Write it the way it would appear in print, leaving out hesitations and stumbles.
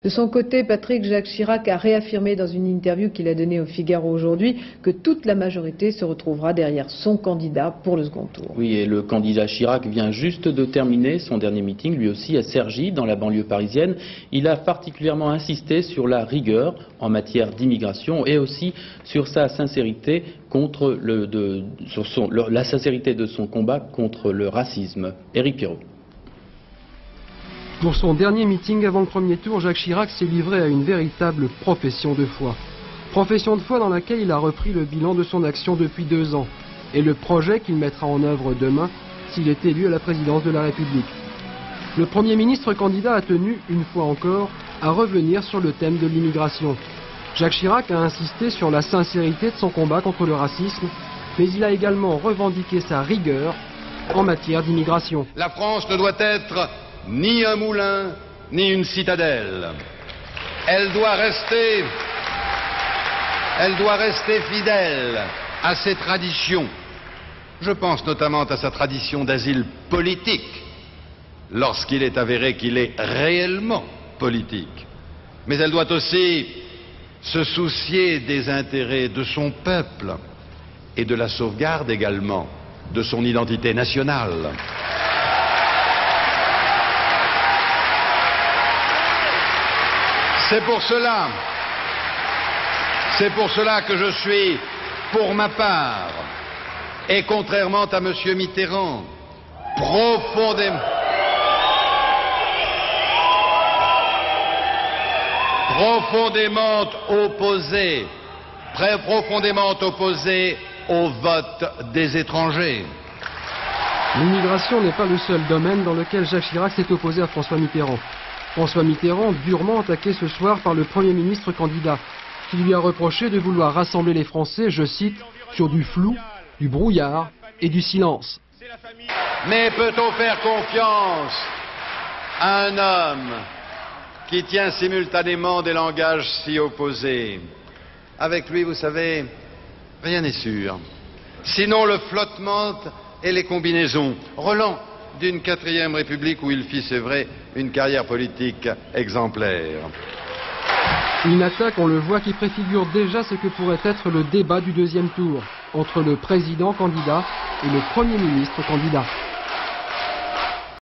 De son côté, Patrick Jacques Chirac a réaffirmé dans une interview qu'il a donnée au Figaro aujourd'hui que toute la majorité se retrouvera derrière son candidat pour le second tour. Oui, et le candidat Chirac vient juste de terminer son dernier meeting, lui aussi à Cergy, dans la banlieue parisienne. Il a particulièrement insisté sur la rigueur en matière d'immigration et aussi sur sa sincérité la sincérité de son combat contre le racisme. Éric Pirot. Pour son dernier meeting avant le premier tour, Jacques Chirac s'est livré à une véritable profession de foi. Profession de foi dans laquelle il a repris le bilan de son action depuis 2 ans et le projet qu'il mettra en œuvre demain s'il est élu à la présidence de la République. Le Premier ministre candidat a tenu, une fois encore, à revenir sur le thème de l'immigration. Jacques Chirac a insisté sur la sincérité de son combat contre le racisme, mais il a également revendiqué sa rigueur en matière d'immigration. La France ne doit être ni un moulin, ni une citadelle. Elle doit rester fidèle à ses traditions. Je pense notamment à sa tradition d'asile politique, lorsqu'il est avéré qu'il est réellement politique. Mais elle doit aussi se soucier des intérêts de son peuple et de la sauvegarde également de son identité nationale. C'est pour cela que je suis, pour ma part, et contrairement à M. Mitterrand, profondément opposé au vote des étrangers. L'immigration n'est pas le seul domaine dans lequel Jacques Chirac s'est opposé à François Mitterrand. François Mitterrand, durement attaqué ce soir par le Premier ministre candidat, qui lui a reproché de vouloir rassembler les Français, je cite, sur du flou, du brouillard et du silence. Mais peut-on faire confiance à un homme qui tient simultanément des langages si opposés? Avec lui, vous savez, rien n'est sûr. Sinon le flottement et les combinaisons. Roland, d'une 4e République où il fit, c'est vrai, une carrière politique exemplaire. Une attaque, on le voit, qui préfigure déjà ce que pourrait être le débat du 2e tour entre le président candidat et le Premier ministre candidat.